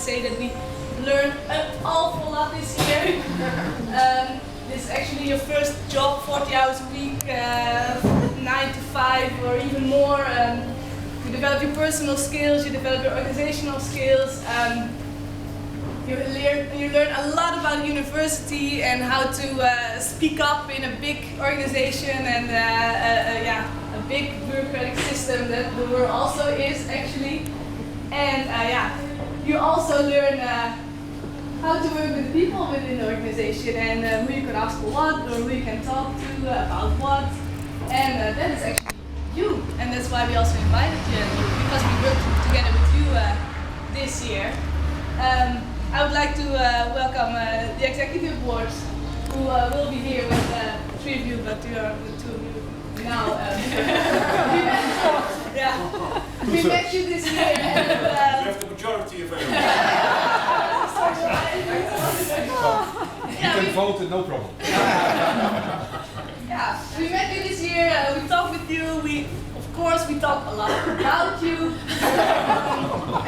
say that we learned an awful lot this year. This is actually your first job, 40 hours a week, 9 to 5 or even more. You develop your personal skills, you develop your organizational skills. You learn a lot about university and how to speak up in a big organization and a big bureaucratic system that the world also is actually. And you also learn how to work with people within the organization and who you can ask for what or who you can talk to about what. And that is actually you. And that's why we also invited you because we worked together with you this year. I would like to welcome the executive board who will be here with 3 of you, but we are with 2 of you now. We met you this year. And, you have the majority available. You can vote, no problem. Yeah, we met you this year, we talked with you, of course we talked a lot about you,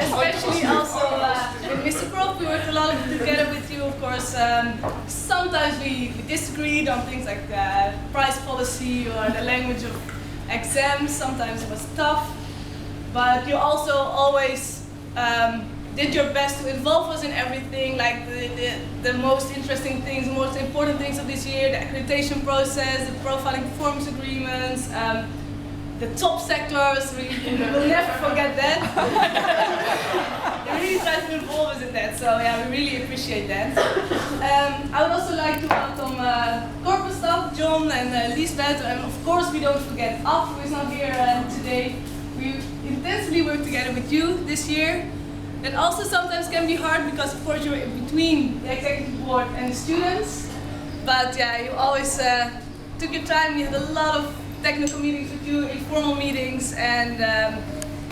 especially also with Mr. Krop, we worked a lot together with you, of course. Sometimes we disagreed on things like price policy or the language of exams, sometimes it was tough, but you also always did your best to involve us in everything, like the most interesting things, most important things of this year, the accreditation process, the profiling performance agreements, the top sectors, we will never forget that. You really tried to involve us in that, so yeah, we really appreciate that. I would also like to welcome corporate staff, John and Lisbeth, and of course we don't forget Af, who is not here today. We intensively worked together with you this year. That also sometimes can be hard because of course you're in between the executive board and the students. But yeah, you always took your time. We had a lot of technical meetings with you, informal meetings, and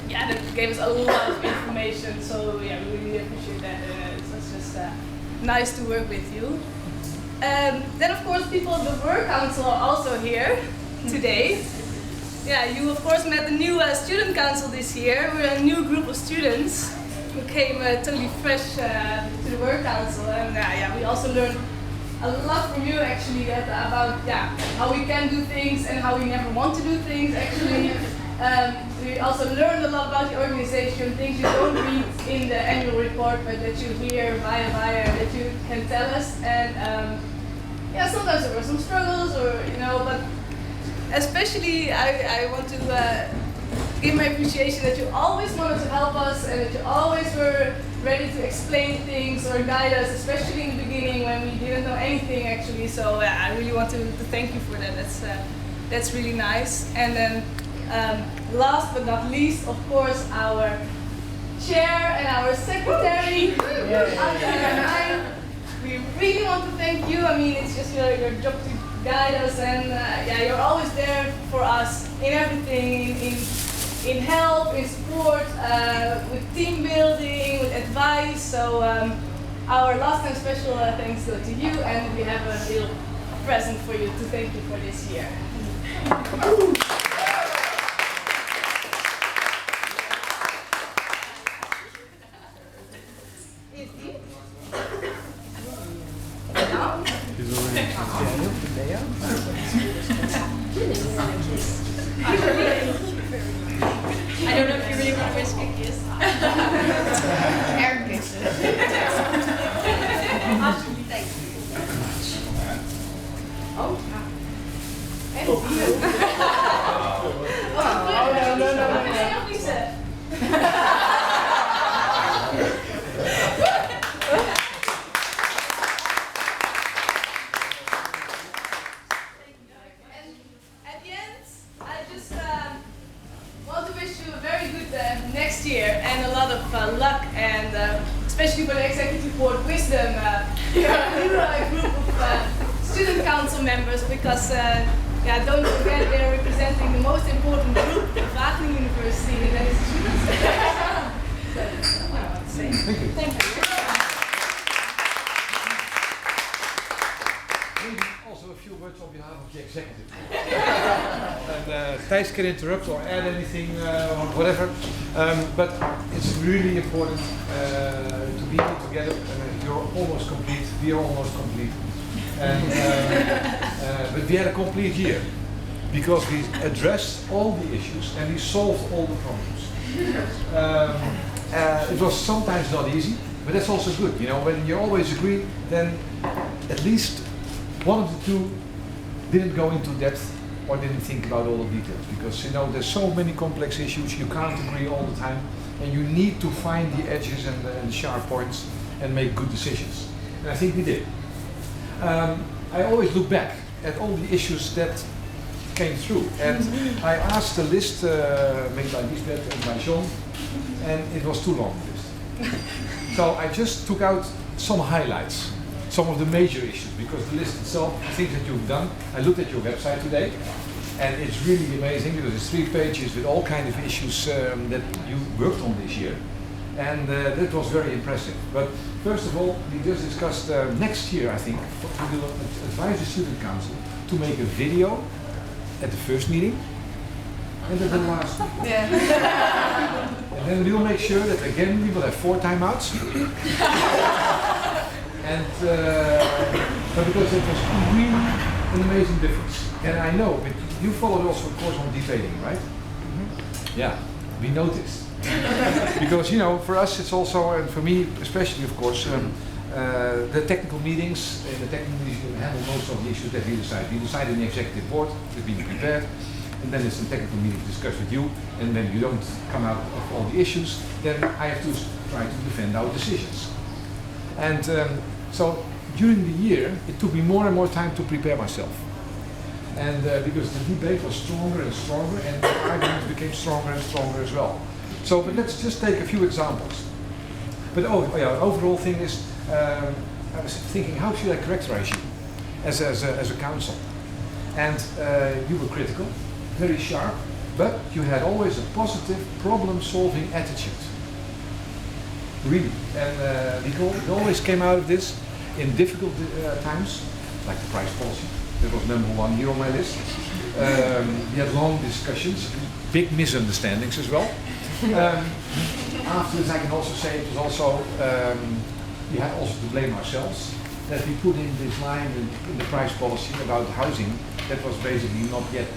yeah, that gave us a lot of information. So yeah, we really appreciate that. It was just nice to work with you. Then of course people of the Work Council are also here today. Yeah, you of course met the new student council this year. We're a new group of students who came totally fresh to the Work Council, and yeah, we also learned a lot from you actually about how we can do things and how we never want to do things actually. We also learned a lot about the organization, things you don't read in the annual report but that you hear via that you can tell us. And yeah, sometimes there were some struggles or but especially I want to give my appreciation that you always wanted to help us and that you always were ready to explain things or guide us, especially in the beginning when we didn't know anything actually. So I really want to thank you for that. That's really nice. And then last but not least, of course, our chair and our secretary. We really want to thank you. I mean, it's just your job to guide us, and yeah, you're always there for us in everything, in help, in support, with team building, with advice. So our last and special thanks go to you, and we have a little present for you to thank you for this year. I don't know if you really want to risk a kiss. Air kiss. Thank you. Oh. Next year, and a lot of luck, and especially for the executive board wisdom, new group of student council members, because yeah, don't forget they're representing the most important group of Wageningen University, and that is students. So that's what I want to say. Thank you. Thank you. Maybe also a few words on behalf of the executive. And Thijs can interrupt or add anything or whatever, but it's really important to be together. You're almost complete. We are almost complete. And, but we had a complete year because we addressed all the issues and we solved all the problems. It was sometimes not easy, but that's also good. You know, when you always agree, then at least one of the two didn't go into depth or didn't think about all the details, because you know there's so many complex issues, you can't agree all the time, and you need to find the edges and the sharp points and make good decisions. And I think we did. I always look back at all the issues that came through, and I asked a list made by Lisbeth and by John, and it was too long, the list. So I just took out some highlights, some of the major issues, because the list itself, the things that you've done, I looked at your website today, and it's really amazing because it's 3 pages with all kinds of issues that you worked on this year, and that was very impressive. But first of all, we just discussed next year, I think, we will advise the student council to make a video at the first meeting and at the last meeting. Yeah. And then we will make sure that again we will have 4 timeouts. And but because it was really an amazing difference. And I know, but you followed also of course on debating, right? Mm-hmm. Yeah, we noticed. Because you know, for us it's also, and for me especially of course, the technical meetings, in the technical meetings you handle most of the issues that we decide. We decide in the executive board, we've been prepared, and then it's a technical meeting to discuss with you, and when you don't come out of all the issues, then I have to try to defend our decisions. And so during the year, it took me more and more time to prepare myself. And because the debate was stronger and stronger, and the arguments became stronger and stronger as well. So, but let's just take a few examples. But overall thing is, I was thinking, how should I characterize you as a council? And you were critical, very sharp, but you had always a positive problem-solving attitude. Really. And we always came out of this in difficult times, like the price policy. That was #1 here on my list. We had long discussions, big misunderstandings as well. Afterwards, I can also say it was also, we had also to blame ourselves, that we put in this line in the price policy about housing that was basically not yet